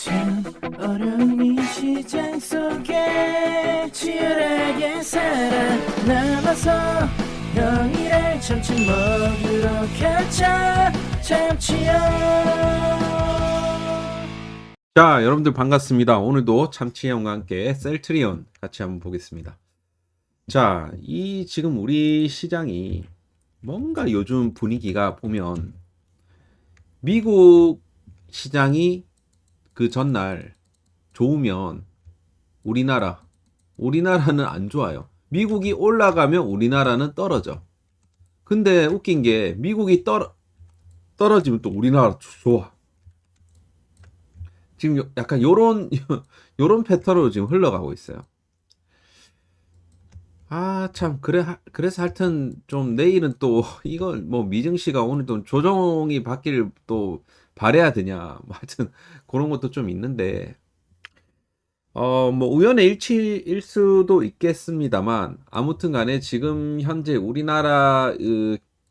참 어려운 이 시장 속에 치열하게 살아남아서 너희를 참치 먹으러 가자 참치요. 자, 여러분들 반갑습니다. 오늘도 참치형과 함께 셀트리온 같이 한번 보겠습니다. 자, 이 지금 우리 시장이 뭔가 요즘 분위기가 보면 미국 시장이 그 전날 좋으면 우리나라는 안 좋아요. 미국이 올라가면 우리나라는 떨어져. 근데 웃긴 게 미국이 떨어지면 또 우리나라 좋아. 지금 약간 요런 요런 패턴으로 지금 흘러가고 있어요. 아, 참, 그래서 하여튼 좀 내일은 또 이걸 뭐 미정 씨가 오늘 또 조정이 받기를 또 바래야 되냐. 뭐 하여튼 그런 것도 좀 있는데, 뭐 우연의 일치일 수도 있겠습니다만, 아무튼 간에 지금 현재 우리나라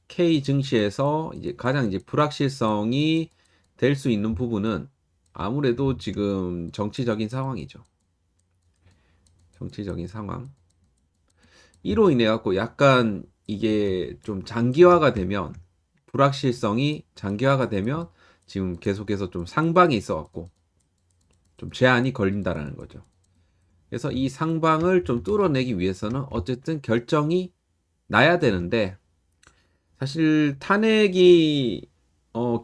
K 증시에서 이제 가장 이제 불확실성이 될 수 있는 부분은 아무래도 지금 정치적인 상황이죠. 정치적인 상황. 이로 인해 갖고 약간 이게 좀 장기화가 되면 불확실성이 장기화가 되면 지금 계속해서 좀 상방이 있어 갖고 좀 제한이 걸린다라는 거죠. 그래서 이 상방을 좀 뚫어내기 위해서는 어쨌든 결정이 나야 되는데 사실 탄핵이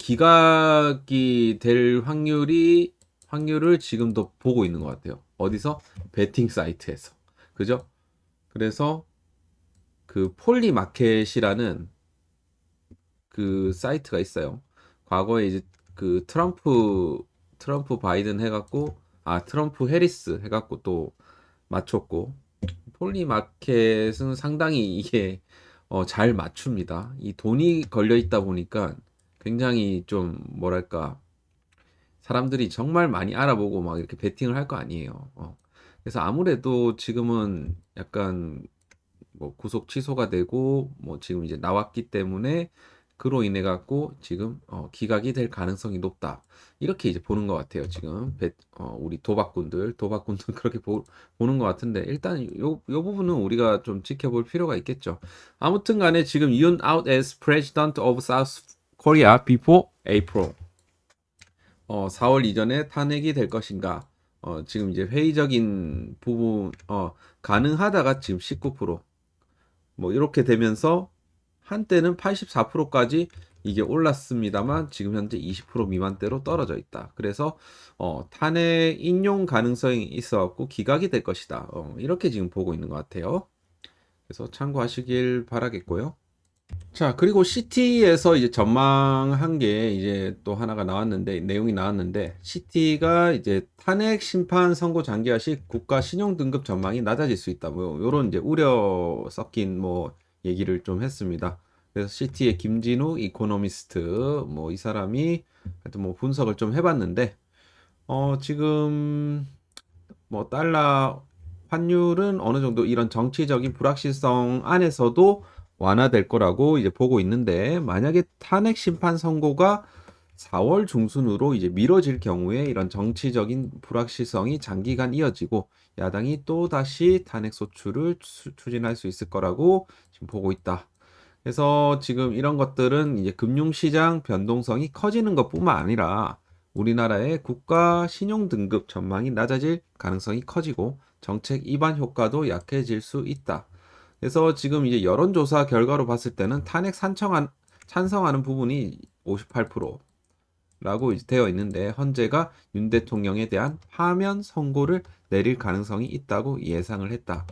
기각이 될 확률을 지금도 보고 있는 것 같아요. 어디서? 베팅 사이트에서. 그죠? 그래서 그 폴리마켓이라는 그 사이트가 있어요. 과거에 이제 그 트럼프 바이든 해갖고 트럼프 해리스 해갖고 또 맞췄고 폴리마켓은 상당히 이게 잘 맞춥니다. 이 돈이 걸려 있다 보니까 굉장히 좀 뭐랄까 사람들이 정말 많이 알아보고 막 이렇게 베팅을 할 거 아니에요. 그래서 아무래도 지금은 약간 뭐 구속 취소가 되고 뭐 지금 이제 나왔기 때문에 그로 인해 갖고 지금 기각이 될 가능성이 높다. 이렇게 이제 보는 것 같아요. 지금 우리 도박꾼들 그렇게 보는 것 같은데 일단 요 부분은 우리가 좀 지켜볼 필요가 있겠죠. 아무튼 간에 지금 Yoon out as president of South Korea before April. 4월 이전에 탄핵이 될 것인가? 지금 이제 회의적인 부분 가능하다가 지금 19%. 뭐 이렇게 되면서 한때는 84%까지 이게 올랐습니다만 지금 현재 20% 미만대로 떨어져 있다. 그래서 탄핵 인용 가능성이 있어갖고 기각이 될 것이다. 이렇게 지금 보고 있는 것 같아요. 그래서 참고하시길 바라겠고요. 자, 그리고 CT에서 이제 전망한 게 이제 또 하나가 나왔는데, 내용이 나왔는데, CT가 이제 탄핵 심판 선고 장기화 시 국가 신용 등급 전망이 낮아질 수 있다. 뭐, 요런 이제 우려 섞인 뭐, 얘기를 좀 했습니다. 그래서 CT의 김진우 이코노미스트, 뭐, 이 사람이 하여튼 뭐 분석을 좀 해봤는데, 지금 뭐, 달러 환율은 어느 정도 이런 정치적인 불확실성 안에서도 완화될 거라고 이제 보고 있는데 만약에 탄핵 심판 선고가 4월 중순으로 이제 미뤄질 경우에 이런 정치적인 불확실성이 장기간 이어지고 야당이 또 다시 탄핵 소추를 추진할 수 있을 거라고 지금 보고 있다. 그래서 지금 이런 것들은 이제 금융시장 변동성이 커지는 것뿐만 아니라 우리나라의 국가 신용 등급 전망이 낮아질 가능성이 커지고 정책 이반 효과도 약해질 수 있다. 그래서 지금 이제 여론조사 결과로 봤을 때는 탄핵 찬성하는 부분이 58%라고 되어 있는데 헌재가 윤 대통령에 대한 파면 선고를 내릴 가능성이 있다고 예상을 했다.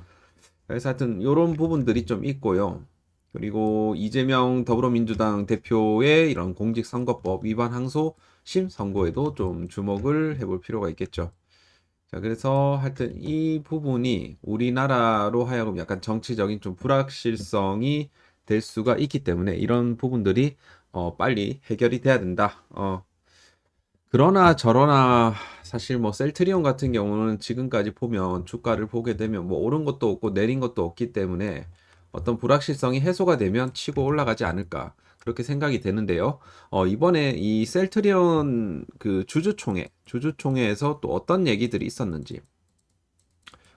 그래서 하여튼 이런 부분들이 좀 있고요. 그리고 이재명 더불어민주당 대표의 이런 공직선거법 위반 항소심 선고에도 좀 주목을 해볼 필요가 있겠죠. 자, 그래서 하여튼 이 부분이 우리나라로 하여금 약간 정치적인 좀 불확실성이 될 수가 있기 때문에 이런 부분들이 빨리 해결이 돼야 된다. 그러나 저러나 사실 뭐 셀트리온 같은 경우는 지금까지 보면 주가를 보게 되면 뭐 오른 것도 없고 내린 것도 없기 때문에 어떤 불확실성이 해소가 되면 치고 올라가지 않을까. 그렇게 생각이 되는데요. 이번에 이 셀트리온 그 주주총회에서 또 어떤 얘기들이 있었는지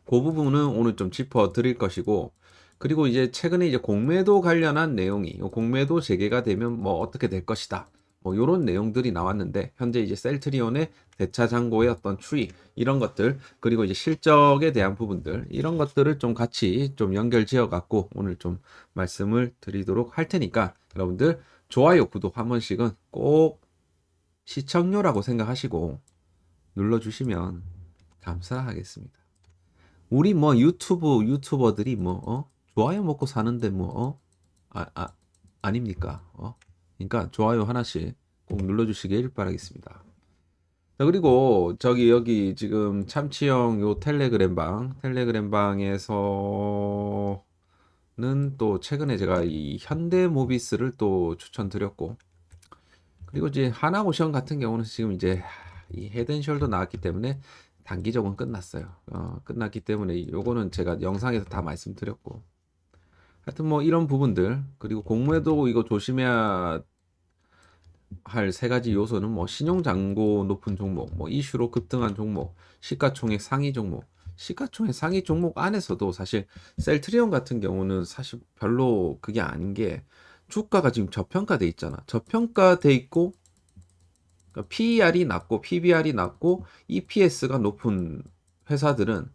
그 부분은 오늘 좀 짚어 드릴 것이고, 그리고 이제 최근에 이제 공매도 관련한 내용이, 공매도 재개가 되면 뭐 어떻게 될 것이다, 뭐 요런 내용들이 나왔는데, 현재 이제 셀트리온의 대차 잔고의 어떤 추이, 이런 것들, 그리고 이제 실적에 대한 부분들, 이런 것들을 좀 같이 좀 연결 지어 갖고 오늘 좀 말씀을 드리도록 할 테니까, 여러분들 좋아요, 구독 한 번씩은 꼭 시청료라고 생각하시고 눌러주시면 감사하겠습니다. 우리 뭐 유튜버들이 뭐 좋아요 먹고 사는데 뭐 아닙니까? 그러니까 좋아요 하나씩 꼭 눌러주시길 바라겠습니다. 자, 그리고 저기 여기 지금 참치형 요 텔레그램방에서는 또 최근에 제가 이 현대모비스를 또 추천드렸고, 그리고 이제 하나오션 같은 경우는 지금 이제 이 헤드앤숄더 나왔기 때문에 단기적으로는 끝났어요. 끝났기 때문에 요거는 제가 영상에서 다 말씀드렸고, 하여튼 뭐 이런 부분들, 그리고 공매도 이거 조심해야 할 세 가지 요소는 뭐 신용잔고 높은 종목, 뭐 이슈로 급등한 종목, 시가총액 상위 종목. 시가총액 상위 종목 안에서도 사실 셀트리온 같은 경우는 사실 별로 그게 아닌 게, 주가가 지금 저평가돼 있잖아. 저평가돼 있고, 그러니까 PER이 낮고 PBR이 낮고 EPS가 높은 회사들은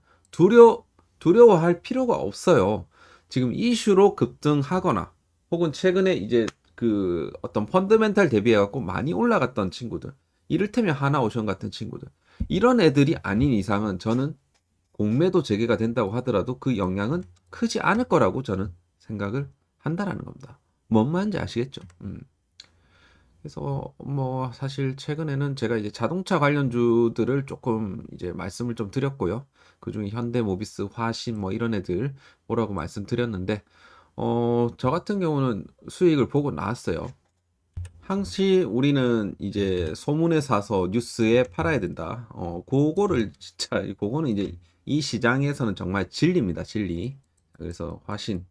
두려워할 필요가 없어요. 지금 이슈로 급등하거나 혹은 최근에 이제 그 어떤 펀더멘탈 대비해갖고 많이 올라갔던 친구들, 이를테면 하나오션 같은 친구들, 이런 애들이 아닌 이상은 저는 공매도 재개가 된다고 하더라도 그 영향은 크지 않을 거라고 저는 생각을 한다라는 겁니다. 뭔 말인지 아시겠죠? 그래서 뭐 사실 최근에는 제가 이제 자동차 관련주들을 조금 이제 말씀을 좀 드렸고요. 그중에 현대모비스, 화신 뭐 이런 애들 보라고 말씀드렸는데, 저 같은 경우는 수익을 보고 나왔어요. 항시 우리는 이제 소문에 사서 뉴스에 팔아야 된다. 그거를 진짜, 그거는 이제 이 시장에서는 정말 진리입니다, 진리. 그래서 화신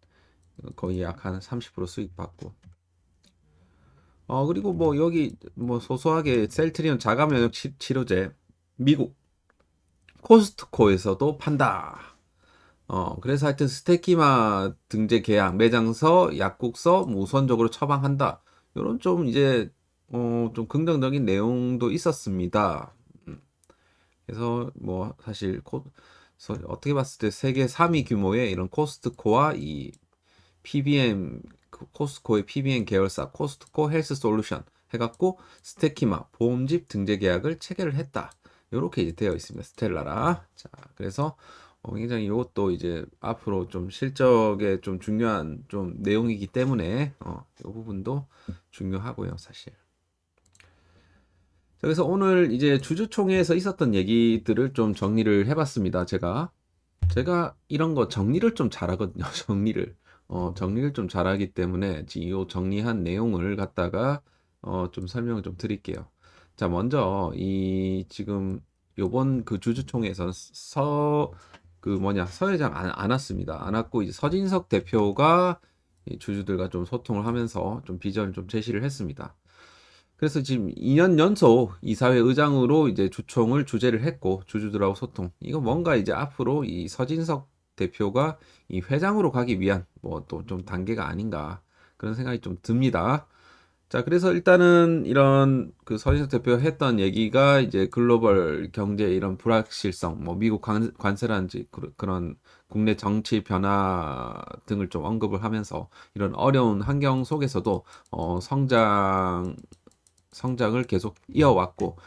거의 약 한 30% 수익 받고. 그리고 뭐 여기 뭐 소소하게 셀트리온 자가 면역 치료제 미국 코스트코에서도 판다. 그래서 하여튼 스테키마 등재 계약, 매장서, 약국서 뭐 우선적으로 처방한다. 요런 좀 이제 좀 긍정적인 내용도 있었습니다. 그래서 뭐 사실 어떻게 봤을 때 세계 3위 규모의 이런 코스트코와 이 PBM, 코스트코의 PBM 계열사 코스트코 헬스 솔루션 해갖고 스테키마 보험집 등재 계약을 체결을 했다. 이렇게 이제 되어 있습니다. 스텔라라. 자, 그래서 굉장히 이것도 이제 앞으로 좀 실적에 좀 중요한 좀 내용이기 때문에 이 부분도 중요하고요, 사실. 자, 그래서 오늘 이제 주주총회에서 있었던 얘기들을 좀 정리를 해봤습니다. 제가 이런 거 정리를 좀 잘하거든요. 정리를 좀 잘하기 때문에 이 정리한 내용을 갖다가 좀 설명을 좀 드릴게요. 자, 먼저 이 지금 요번 그 주주총회에서는 서회장 안 왔습니다. 안 왔고 이제 서진석 대표가 이 주주들과 좀 소통을 하면서 좀 비전을 좀 제시를 했습니다. 그래서 지금 2년 연속 이사회 의장으로 이제 주총을 주재를 했고, 주주들하고 소통. 이거 뭔가 이제 앞으로 이 서진석 대표가 이 회장으로 가기 위한 뭐 또 좀 단계가 아닌가, 그런 생각이 좀 듭니다. 자, 그래서 일단은 이런 그 서진석 대표가 했던 얘기가 이제 글로벌 경제 이런 불확실성, 뭐 미국 관세라든지 그런 국내 정치 변화 등을 좀 언급을 하면서 이런 어려운 환경 속에서도 성장을 계속 이어왔고,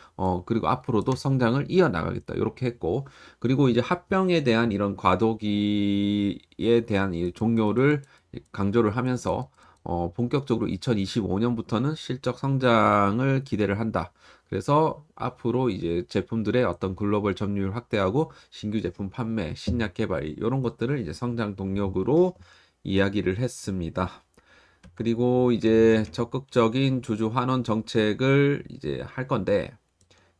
그리고 앞으로도 성장을 이어나가겠다, 이렇게 했고, 그리고 이제 합병에 대한 이런 과도기에 대한 이 종료를 강조를 하면서 본격적으로 2025년부터는 실적 성장을 기대를 한다. 그래서 앞으로 이제 제품들의 어떤 글로벌 점유율 확대하고 신규 제품 판매, 신약 개발 이런 것들을 이제 성장 동력으로 이야기를 했습니다. 그리고 이제 적극적인 주주 환원 정책을 이제 할 건데,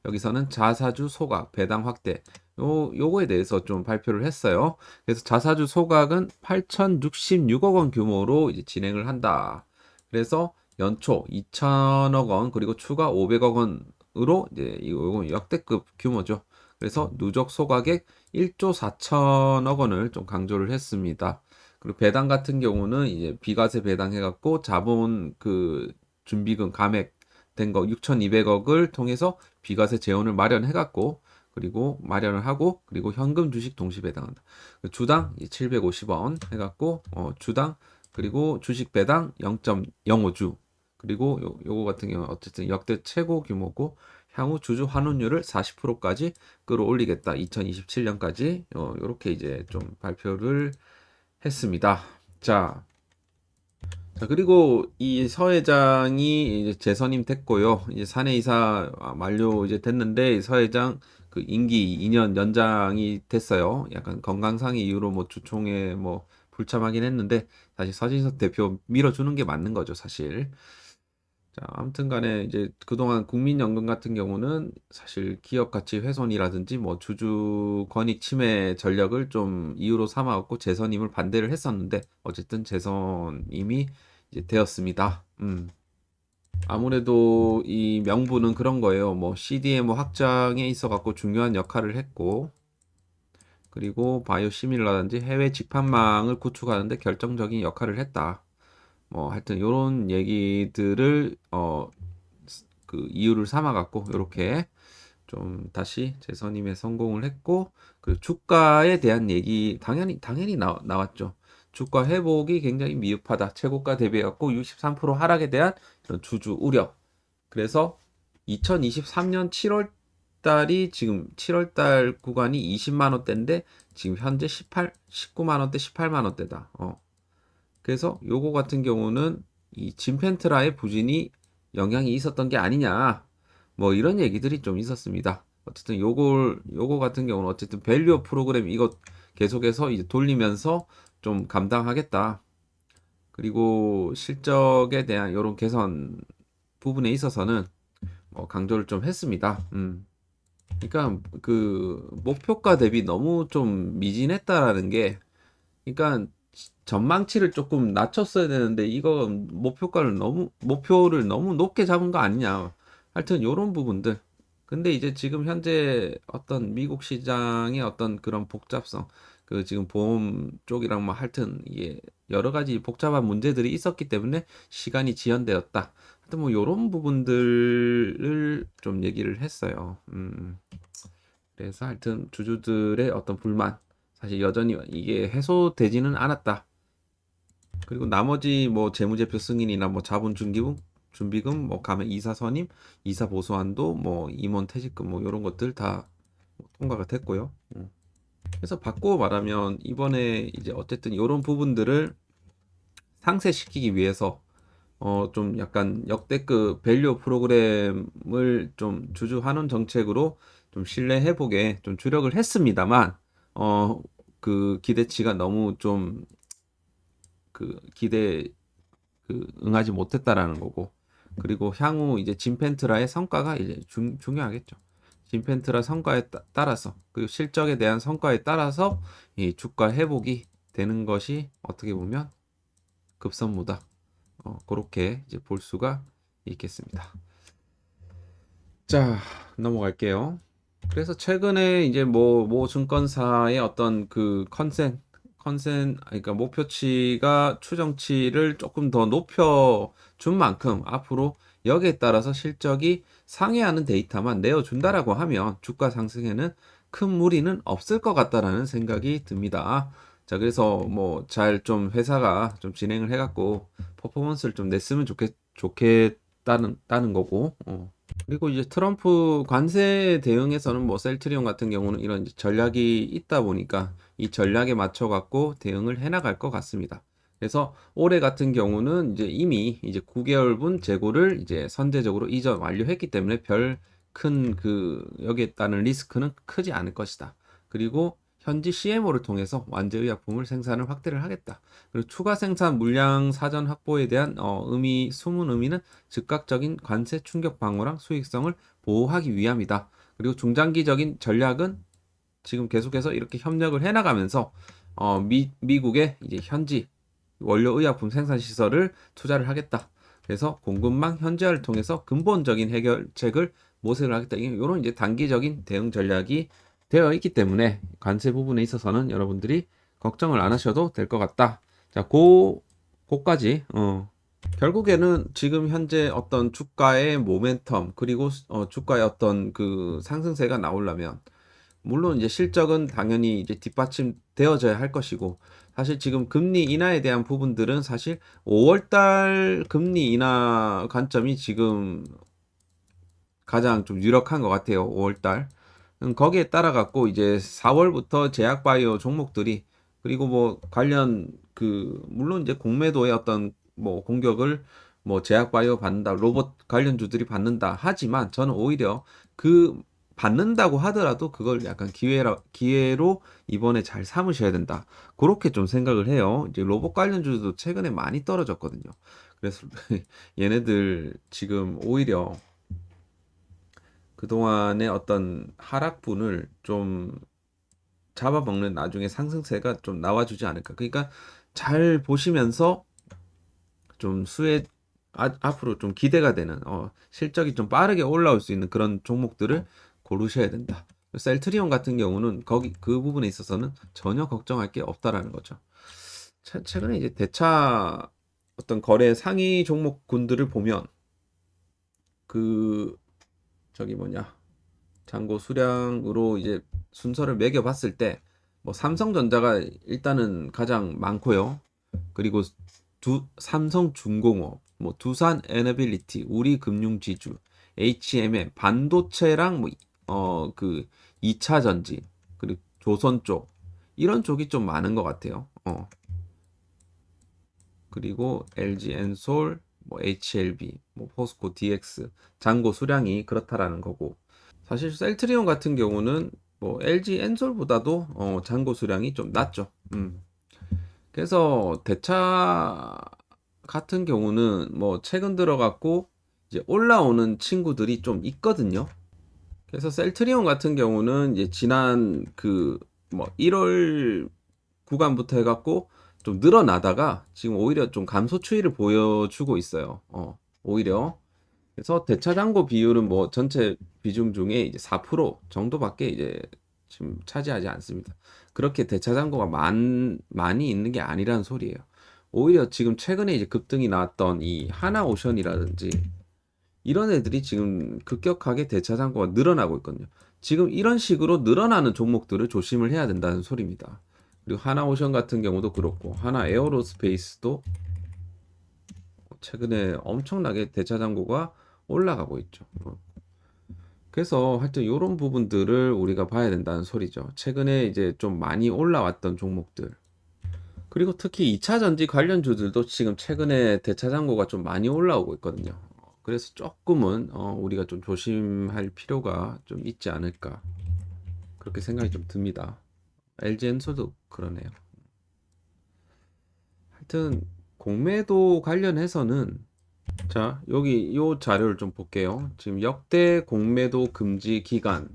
여기서는 자사주 소각, 배당 확대, 요거에 대해서 좀 발표를 했어요. 그래서 자사주 소각은 8,066억 원 규모로 이제 진행을 한다. 그래서 연초 2천억 원 그리고 추가 500억 원으로 이제 이거 역대급 규모죠. 그래서 누적 소가액 1조 4천억 원을 좀 강조를 했습니다. 그리고 배당 같은 경우는 이제 비과세 배당해갖고 자본 그 준비금 감액된 거 6,200억을 통해서 비과세 재원을 마련해갖고 그리고 마련을 하고 그리고 현금 주식 동시 배당한다. 주당 750원 해갖고 주당 그리고 주식 배당 0.05주 그리고 요거 같은 경우는 어쨌든 역대 최고 규모고 향후 주주 환원율을 40%까지 끌어올리겠다. 2027년까지 요렇게 이제 좀 발표를 했습니다. 자, 그리고 이 서 회장이 이제 재선임 됐고요. 이제 사내이사 만료 이제 됐는데 이 서 회장 그 임기 2년 연장이 됐어요. 약간 건강상의 이유로 뭐 주총에 뭐 불참하긴 했는데 사실 서진석 대표 밀어주는 게 맞는 거죠, 사실. 자, 아무튼 간에 이제 그동안 국민연금 같은 경우는 사실 기업 가치 훼손이라든지 뭐 주주 권익 침해 전략을 좀 이유로 삼아갖고 재선임을 반대를 했었는데 어쨌든 재선임이 이제 되었습니다. 아무래도 이 명분은 그런 거예요. 뭐 CDMO 확장에 있어갖고 중요한 역할을 했고 그리고 바이오시밀러라든지 해외 직판망을 구축하는데 결정적인 역할을 했다. 뭐 하여튼 요런 얘기들을 그 이유를 삼아 갖고 요렇게 좀 다시 재선임에 성공을 했고 그 주가에 대한 얘기 당연히 나왔죠. 주가 회복이 굉장히 미흡하다. 최고가 대비해 갖고 63% 하락에 대한 이런 주주 우려. 그래서 2023년 7월 달이 지금 7월 달 구간이 20만 원대인데 지금 현재 19만 원대, 18만 원대다. 그래서 요거 같은 경우는 이 진펜트라의 부진이 영향이 있었던 게 아니냐. 뭐 이런 얘기들이 좀 있었습니다. 어쨌든 요거 같은 경우는 어쨌든 밸류 프로그램 이거 계속해서 이제 돌리면서 좀 감당하겠다. 그리고 실적에 대한 요런 개선 부분에 있어서는 뭐 강조를 좀 했습니다. 그러니까 그 목표가 대비 너무 좀 미진했다라는 게 그러니까 전망치를 조금 낮췄어야 되는데 이거 목표를 너무 높게 잡은 거 아니냐. 하여튼 요런 부분들. 근데 이제 지금 현재 어떤 미국 시장의 어떤 그런 복잡성, 그 지금 보험 쪽이랑 뭐 하여튼 이게 여러 가지 복잡한 문제들이 있었기 때문에 시간이 지연되었다. 하여튼 뭐 요런 부분들을 좀 얘기를 했어요. 그래서 하여튼 주주들의 어떤 불만, 사실 여전히 이게 해소되지는 않았다. 그리고 나머지 뭐 재무제표 승인이나 뭐 자본 준비금, 뭐 가맹 이사 선임, 이사 보수한도, 뭐 임원 퇴직금 뭐 이런 것들 다 통과가 됐고요. 그래서 바꾸어 말하면 이번에 이제 어쨌든 이런 부분들을 상쇄시키기 위해서 좀 약간 역대급 밸류 프로그램을 좀 주주 환원 정책으로 좀 신뢰 회복에 좀 주력을 했습니다만 그 기대치가 너무 좀 그 기대 그 응하지 못했다라는 거고 그리고 향후 이제 진펜트라의 성과가 이제 중요하겠죠. 진펜트라 성과에 따라서 그 실적에 대한 성과에 따라서 이 주가 회복이 되는 것이 어떻게 보면 급선무다. 그렇게 이제 볼 수가 있겠습니다. 자, 넘어갈게요. 그래서 최근에 이제 모 증권사의 어떤 그 그러니까 목표치가 추정치를 조금 더 높여준 만큼 앞으로 여기에 따라서 실적이 상회하는 데이터만 내어준다라고 하면 주가 상승에는 큰 무리는 없을 것 같다라는 생각이 듭니다. 자, 그래서 뭐 잘 좀 회사가 좀 진행을 해갖고 퍼포먼스를 좀 냈으면 좋겠다는 거고. 그리고 이제 트럼프 관세 대응에서는 뭐 셀트리온 같은 경우는 이런 전략이 있다 보니까 이 전략에 맞춰 갖고 대응을 해 나갈 것 같습니다. 그래서 올해 같은 경우는 이제 이미 이제 9개월분 재고를 이제 선제적으로 이전 완료했기 때문에 별 큰 그 여기에 따른 리스크는 크지 않을 것이다. 그리고 현지 CMO를 통해서 완제의약품을 생산을 확대를 하겠다. 그리고 추가 생산 물량 사전 확보에 대한 숨은 의미는 즉각적인 관세 충격 방어랑 수익성을 보호하기 위함이다. 그리고 중장기적인 전략은 지금 계속해서 이렇게 협력을 해나가면서 미국의 이제 현지 원료 의약품 생산 시설을 투자를 하겠다. 그래서 공급망 현지화를 통해서 근본적인 해결책을 모색을 하겠다. 이런 이제 단기적인 대응 전략이 되어 있기 때문에 관세 부분에 있어서는 여러분들이 걱정을 안 하셔도 될 것 같다. 자, 고까지 결국에는 지금 현재 어떤 주가의 모멘텀 그리고 주가의 어떤 그 상승세가 나오려면 물론 이제 실적은 당연히 이제 뒷받침되어져야 할 것이고 사실 지금 금리 인하에 대한 부분들은 사실 5월달 금리 인하 관점이 지금 가장 좀 유력한 것 같아요. 5월달. 거기에 따라 갖고 이제 4월부터 제약바이오 종목들이 그리고 뭐 관련 그 물론 이제 공매도의 어떤 뭐 공격을 뭐 제약바이오 받는다, 로봇 관련주들이 받는다 하지만 저는 오히려 그 받는다고 하더라도 그걸 약간 기회로 이번에 잘 삼으셔야 된다. 그렇게 좀 생각을 해요. 이제 로봇 관련주도 최근에 많이 떨어졌거든요. 그래서 얘네들 지금 오히려 그동안의 어떤 하락분을 좀 잡아먹는 나중에 상승세가 좀 나와주지 않을까. 그러니까 잘 보시면서 좀 앞으로 좀 기대가 되는 실적이 좀 빠르게 올라올 수 있는 그런 종목들을 고르셔야 된다. 셀트리온 같은 경우는 거기 그 부분에 있어서는 전혀 걱정할 게 없다라는 거죠. 최근에 이제 대차 어떤 거래 상위 종목군들을 보면 그 저기 뭐냐 잔고 수량으로 이제 순서를 매겨 봤을 때 뭐 삼성전자가 일단은 가장 많고요. 그리고 삼성중공업, 뭐 두산 에너빌리티, 우리금융지주, HMM, 반도체랑 그 2차 전지, 그리고 조선 쪽 이런 쪽이 좀 많은 것 같아요. 그리고 LG 엔솔, 뭐 HLB, 뭐 포스코 DX 잔고 수량이 그렇다라는 거고 사실 셀트리온 같은 경우는 뭐 LG 엔솔보다도 잔고 수량이 좀 낮죠. 그래서 대차 같은 경우는 뭐 최근 들어갔고 이제 올라오는 친구들이 좀 있거든요. 그래서 셀트리온 같은 경우는 이제 지난 그 뭐 1월 구간부터 해갖고 좀 늘어나다가 지금 오히려 좀 감소 추이를 보여주고 있어요. 오히려. 그래서 대차 잔고 비율은 뭐 전체 비중 중에 이제 4% 정도밖에 이제 지금 차지하지 않습니다. 그렇게 대차 잔고가 많이 있는 게 아니라는 소리예요. 오히려 지금 최근에 이제 급등이 나왔던 이 하나오션이라든지 이런 애들이 지금 급격하게 대차 잔고가 늘어나고 있거든요. 지금 이런 식으로 늘어나는 종목들을 조심을 해야 된다는 소리입니다. 그리고 하나오션 같은 경우도 그렇고 하나 에어로스페이스도 최근에 엄청나게 대차 잔고가 올라가고 있죠. 그래서 하여튼 이런 부분들을 우리가 봐야 된다는 소리죠. 최근에 이제 좀 많이 올라왔던 종목들. 그리고 특히 2차 전지 관련주들도 지금 최근에 대차 잔고가 좀 많이 올라오고 있거든요. 그래서 조금은 우리가 좀 조심할 필요가 좀 있지 않을까. 그렇게 생각이 좀 듭니다. LG엔솔도 그러네요. 하여튼 공매도 관련해서는 자, 여기 요 자료를 좀 볼게요. 지금 역대 공매도 금지 기간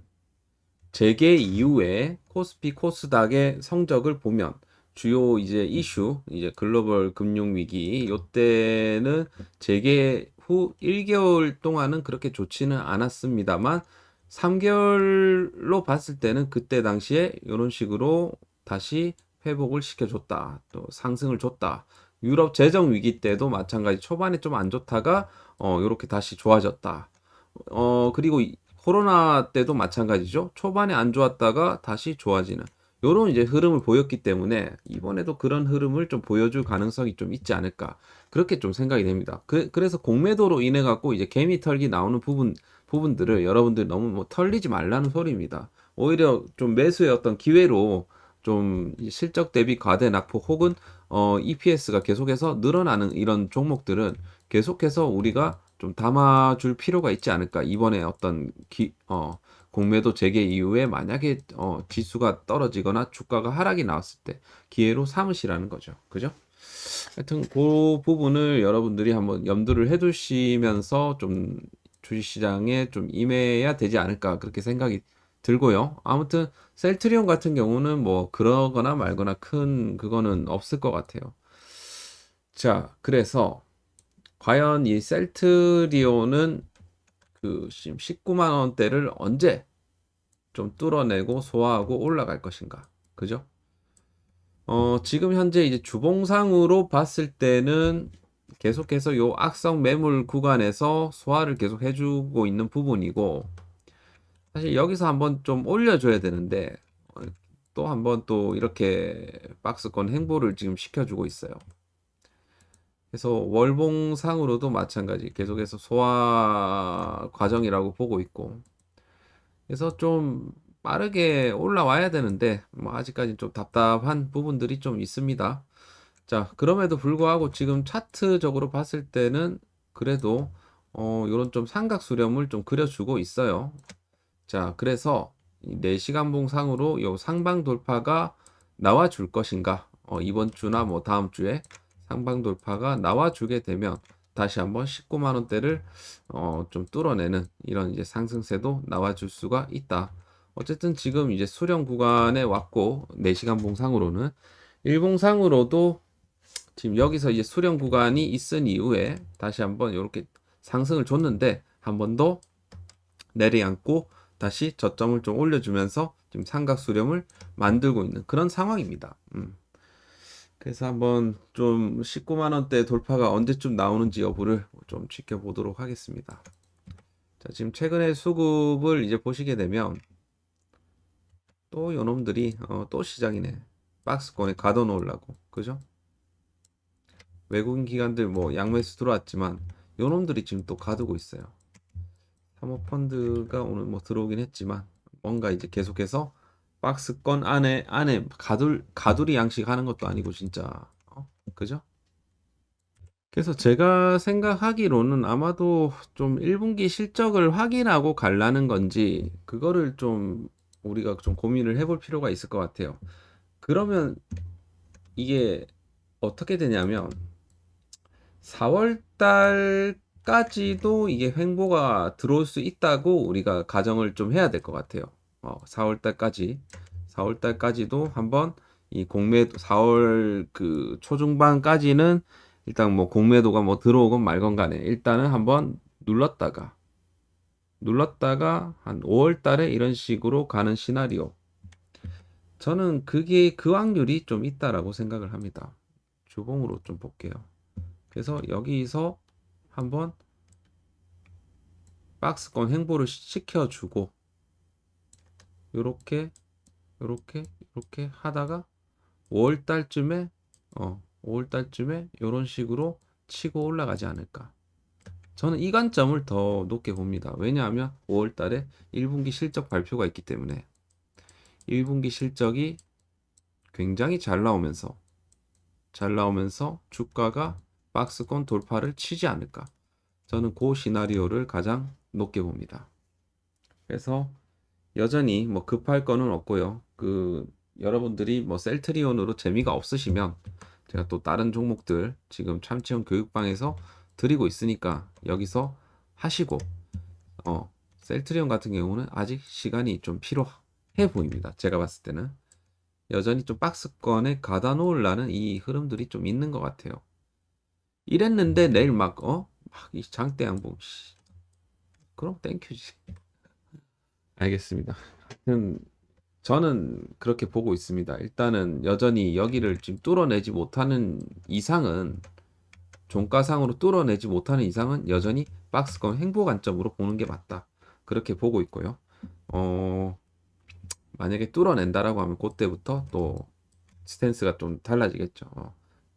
재개 이후에 코스피 코스닥의 성적을 보면 주요 이제 이슈, 이제 글로벌 금융 위기 요때는 재개 후 1개월 동안은 그렇게 좋지는 않았습니다만 3개월로 봤을 때는 그때 당시에 이런 식으로 다시 회복을 시켜줬다. 또 상승을 줬다. 유럽 재정 위기 때도 마찬가지 초반에 좀 안 좋다가 이렇게 다시 좋아졌다. 그리고 코로나 때도 마찬가지죠. 초반에 안 좋았다가 다시 좋아지는 요런 이제 흐름을 보였기 때문에 이번에도 그런 흐름을 좀 보여줄 가능성이 좀 있지 않을까. 그렇게 좀 생각이 됩니다. 그래서 공매도로 인해 갖고 이제 개미 털기 나오는 부분들을 여러분들 너무 뭐 털리지 말라는 소리입니다. 오히려 좀 매수의 어떤 기회로 좀 실적 대비 과대 낙폭 혹은 EPS가 계속해서 늘어나는 이런 종목들은 계속해서 우리가 좀 담아줄 필요가 있지 않을까. 이번에 어떤 공매도 재개 이후에 만약에 지수가 떨어지거나 주가가 하락이 나왔을 때 기회로 삼으시라는 거죠. 그죠? 하여튼 그 부분을 여러분들이 한번 염두를 해두시면서 좀 주식시장에 좀 임해야 되지 않을까 그렇게 생각이 들고요. 아무튼 셀트리온 같은 경우는 뭐 그러거나 말거나 큰 그거는 없을 것 같아요. 자, 그래서 과연 이 셀트리온은 그 19만 원대를 언제 좀 뚫어내고 소화하고 올라갈 것인가? 그죠? 지금 현재 이제 주봉상으로 봤을 때는 계속해서 요 악성 매물 구간에서 소화를 계속 해주고 있는 부분이고, 사실 여기서 한번 좀 올려줘야 되는데, 또 한번 또 이렇게 박스권 행보를 지금 시켜주고 있어요. 그래서 월봉상으로도 마찬가지 계속해서 소화 과정이라고 보고 있고, 그래서 좀 빠르게 올라와야 되는데 뭐 아직까지 좀 답답한 부분들이 좀 있습니다. 자, 그럼에도 불구하고 지금 차트적으로 봤을 때는 그래도 요런 좀 삼각 수렴을 좀 그려주고 있어요. 자, 그래서 4시간 봉상으로 요 상방 돌파가 나와 줄 것인가? 이번 주나 뭐 다음 주에 상방 돌파가 나와 주게 되면 다시 한번 19만 원대를 좀 뚫어내는 이런 이제 상승세도 나와 줄 수가 있다. 어쨌든 지금 이제 수렴 구간에 왔고 4시간 봉상으로는 일봉상으로도 지금 여기서 이제 수렴 구간이 있은 이후에 다시 한번 이렇게 상승을 줬는데 한 번 더 내려앉고 다시 저점을 좀 올려주면서 지금 삼각 수렴을 만들고 있는 그런 상황입니다. 그래서 한번 좀 19만 원대 돌파가 언제쯤 나오는지 여부를 좀 지켜보도록 하겠습니다. 자, 지금 최근에 수급을 이제 보시게 되면 또 요놈들이 또 시장이네. 박스권에 가둬놓으려고. 그죠? 외국인 기관들 뭐 양매수 들어왔지만 요놈들이 지금 또 가두고 있어요. 사모펀드가 오늘 뭐 들어오긴 했지만 뭔가 이제 계속해서 박스권 안에 가두리 양식하는 것도 아니고 진짜 그죠? 그래서 제가 생각하기로는 아마도 좀 1분기 실적을 확인하고 갈라는 건지 그거를 좀 우리가 좀 고민을 해볼 필요가 있을 것 같아요. 그러면 이게 어떻게 되냐면 4월 달까지도 이게 횡보가 들어올 수 있다고 우리가 가정을 좀 해야 될 것 같아요. 4월 달까지도 한번 이 공매도 4월 그 초중반까지는 일단 뭐 공매도가 뭐 들어오건 말건 간에 일단은 한번 눌렀다가 한 5월 달에 이런 식으로 가는 시나리오. 저는 그게 그 확률이 좀 있다라고 생각을 합니다. 주봉으로 좀 볼게요. 그래서 여기서 한번 박스권 횡보를 시켜주고 요렇게 하다가 5월 달쯤에 5월 달쯤에 요런 식으로 치고 올라가지 않을까. 저는 이 관점을 더 높게 봅니다. 왜냐하면 5월 달에 1분기 실적 발표가 있기 때문에 1분기 실적이 굉장히 잘 나오면서 주가가 박스권 돌파를 치지 않을까. 저는 그 시나리오를 가장 높게 봅니다. 그래서 여전히 뭐 급할 거는 없고요. 여러분들이 뭐 셀트리온으로 재미가 없으시면 제가 또 다른 종목들 지금 참치형 교육방에서 드리고 있으니까 여기서 하시고 셀트리온 같은 경우는 아직 시간이 좀 필요해 보입니다. 제가 봤을 때는 여전히 좀 박스권에 가다 놓으려는 이 흐름들이 좀 있는 것 같아요. 이랬는데 내일 막 이 장대 양봉 그럼 땡큐지. 알겠습니다. 하여튼 저는 그렇게 보고 있습니다. 일단은 여전히 여기를 지금 뚫어내지 못하는 이상은 종가상으로 뚫어내지 못하는 이상은 여전히 박스권 횡보 관점으로 보는 게 맞다. 그렇게 보고 있고요. 만약에 뚫어낸다라고 하면 그때부터 또 스탠스가 좀 달라지겠죠.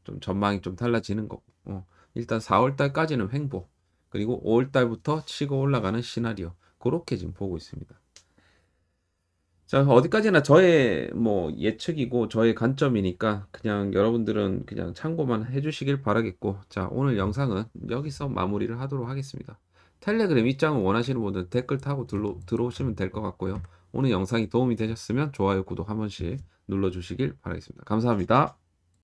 좀 전망이 좀 달라지는 거고. 일단 4월 달까지는 횡보. 그리고 5월 달부터 치고 올라가는 시나리오. 그렇게 지금 보고 있습니다. 자, 어디까지나 저의 뭐 예측이고 저의 관점이니까 그냥 여러분들은 그냥 참고만 해주시길 바라겠고, 자, 오늘 영상은 여기서 마무리를 하도록 하겠습니다. 텔레그램 입장을 원하시는 분들 댓글 타고 들어오시면 될 것 같고요. 오늘 영상이 도움이 되셨으면 좋아요, 구독 한 번씩 눌러주시길 바라겠습니다. 감사합니다.